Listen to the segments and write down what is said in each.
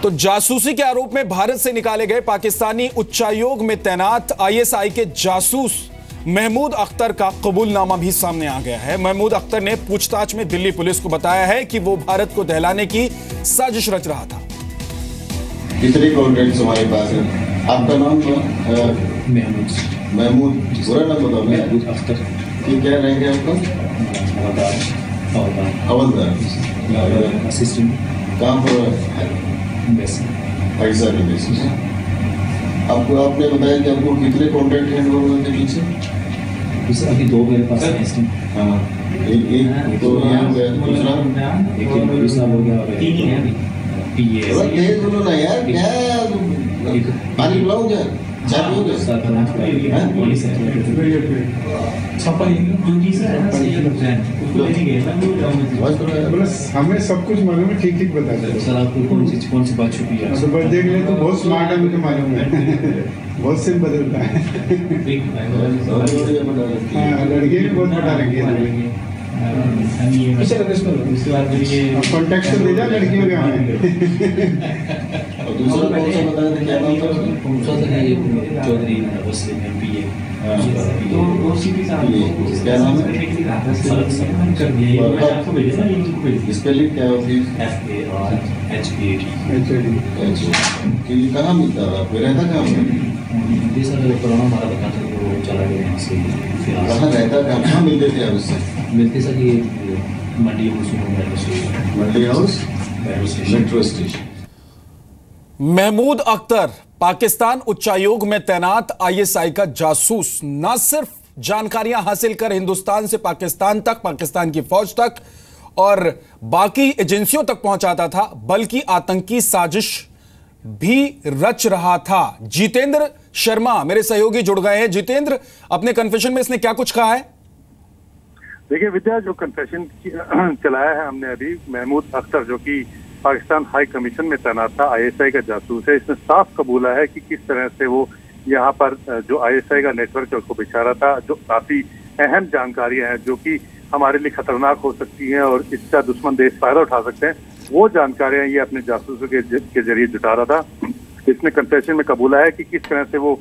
तो जासूसी के आरोप में भारत से निकाले गए पाकिस्तानी उच्चायोग में तैनात आईएसआई के जासूस महमूद अख्तर का कबूलनामा भी सामने आ गया है। महमूद अख्तर ने पूछताछ में दिल्ली पुलिस को बताया है कि वो भारत को दहलाने की साजिश रच रहा था। कितने कॉन्ट्रैक्ट्स हमारे पास है? आपका नाम महमूद, पूरा नाम बताओ। महमूद अख्तर। ये क्या रहेंगे आपका? हवलदार, असिस्टेंट। कहाँ पर? पैसा के बेसिस। आपको आपने बताया कि आपको कितने कॉन्ट्रैक्ट हैंड हुए थे पीछे? अभी 2 मेरे पास है। हाँ, एक तो ये हो गया, दूसरा एक पुलिस हो गया और 3 ही है अभी। ये बोलो ना यार, क्या पानी पिलाओ, क्या चाय पियोगे? हमें सब कुछ मालूम है, ठीक बता दो सर। आपको कौन सी बात छुपी है? तो बस देख ले, तो बहुत स्मार्ट है, मुझे मालूम है। बहुत सिम बदलता है। लड़के भी बहुत बता रही कॉन्टेक्ट तो दे जा लड़कियों के हमें। दूसरा कौन सा बताया था? क्या नाम था? चौधरी MP है। क्या नाम है? स्पेलिंग क्या होगी? FARHAD। ये कहाँ मिलता था? फिर रहता कहाँ में? कोरोना हमारा बता था कि वो चला गया यहाँ से। कहाँ रहता, कहाँ मिलते थे आप उससे? मिलते सर ये Mandi House metro station. Mahmood Akhtar Pakistan उच्चायोग में तैनात आईएसआई का जासूस न सिर्फ जानकारियां हासिल कर हिंदुस्तान से पाकिस्तान तक, पाकिस्तान की फौज तक और बाकी एजेंसियों तक पहुंचाता था, बल्कि आतंकी साजिश भी रच रहा था। जितेंद्र शर्मा मेरे सहयोगी जुड़ गए हैं। जितेंद्र, अपने कन्फेशन में इसने क्या कुछ कहा है? देखिए विद्या, जो कन्फेशन चलाया है हमने अभी, महमूद अख्तर जो कि पाकिस्तान हाई कमीशन में तैनात था, आईएसआई का जासूस है, इसने साफ कबूला है कि किस तरह से वो यहाँ पर जो आईएसआई का नेटवर्क है उसको बिछा रहा था। जो काफी अहम जानकारियां हैं जो कि हमारे लिए खतरनाक हो सकती हैं और इसका दुश्मन देश फायदा उठा सकते हैं, वो जानकारियां ये अपने जासूसों के जरिए जुटा रहा था। इसने कन्फेशन में कबूला है कि किस तरह से वो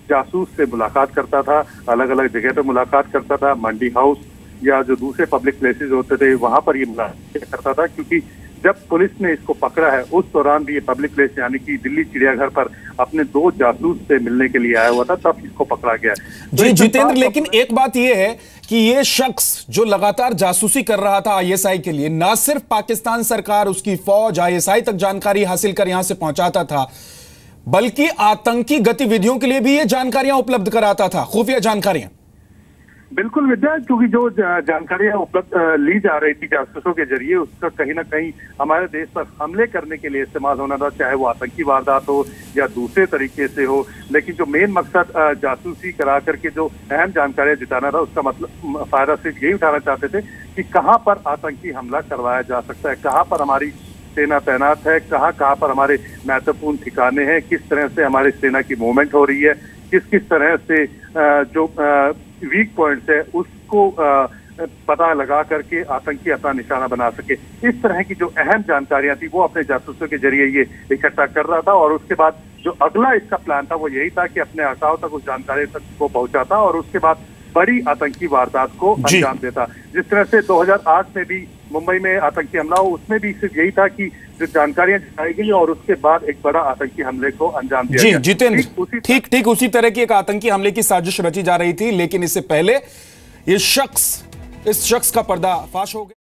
जासूस से मुलाकात करता था, अलग अलग जगह पर मुलाकात करता था, मंडी हाउस या जो दूसरे पब्लिक प्लेसेस होते थे वहां पर ये मुलाकात करता था। क्योंकि जब पुलिस ने इसको पकड़ा है उस दौरान भी ये पब्लिक प्लेस यानी कि दिल्ली चिड़ियाघर पर अपने 2 जासूस से मिलने के लिए आया हुआ था, तब इसको पकड़ा गया। जी जितेंद्र, लेकिन एक बात यह है कि ये शख्स जो लगातार जासूसी कर रहा था आईएसआई के लिए, ना सिर्फ पाकिस्तान सरकार, उसकी फौज आईएसआई तक जानकारी हासिल कर यहां से पहुंचाता था, बल्कि आतंकी गतिविधियों के लिए भी ये जानकारियां उपलब्ध कराता था, खुफिया जानकारियां। बिल्कुल विद्या, क्योंकि जो जानकारियां उपलब्ध ली जा रही थी जासूसों के जरिए, उसका कहीं ना कहीं हमारे देश पर हमले करने के लिए इस्तेमाल होना था, चाहे वो आतंकी वारदात हो या दूसरे तरीके से हो। लेकिन जो मेन मकसद जासूसी करा करके जो अहम जानकारियां जुटाना था, उसका मतलब फायदा सिर्फ यही उठाना चाहते थे कि कहाँ पर आतंकी हमला करवाया जा सकता है, कहाँ पर हमारी सेना तैनात है, कहाँ कहाँ पर हमारे महत्वपूर्ण ठिकाने हैं, किस तरह से हमारी सेना की मूवमेंट हो रही है, किस तरह से जो वीक पॉइंट्स है उसको पता लगा करके आतंकी अपना निशाना बना सके। इस तरह की जो अहम जानकारियां थी वो अपने जासूसों के जरिए ये इकट्ठा कर रहा था और उसके बाद जो अगला इसका प्लान था वो यही था कि अपने आकाओं तक उस जानकारी तक को पहुंचाता और उसके बाद बड़ी आतंकी वारदात को अंजाम देता। जिस तरह से 2008 में भी मुंबई में आतंकी हमला हो, उसमें भी सिर्फ यही था कि जो जानकारियां जुटाई गई और उसके बाद एक बड़ा आतंकी हमले को अंजाम दिया गया। जितेंद्र, ठीक उसी तरह की एक आतंकी हमले की साजिश रची जा रही थी, लेकिन इससे पहले इस शख्स का पर्दाफाश हो गया।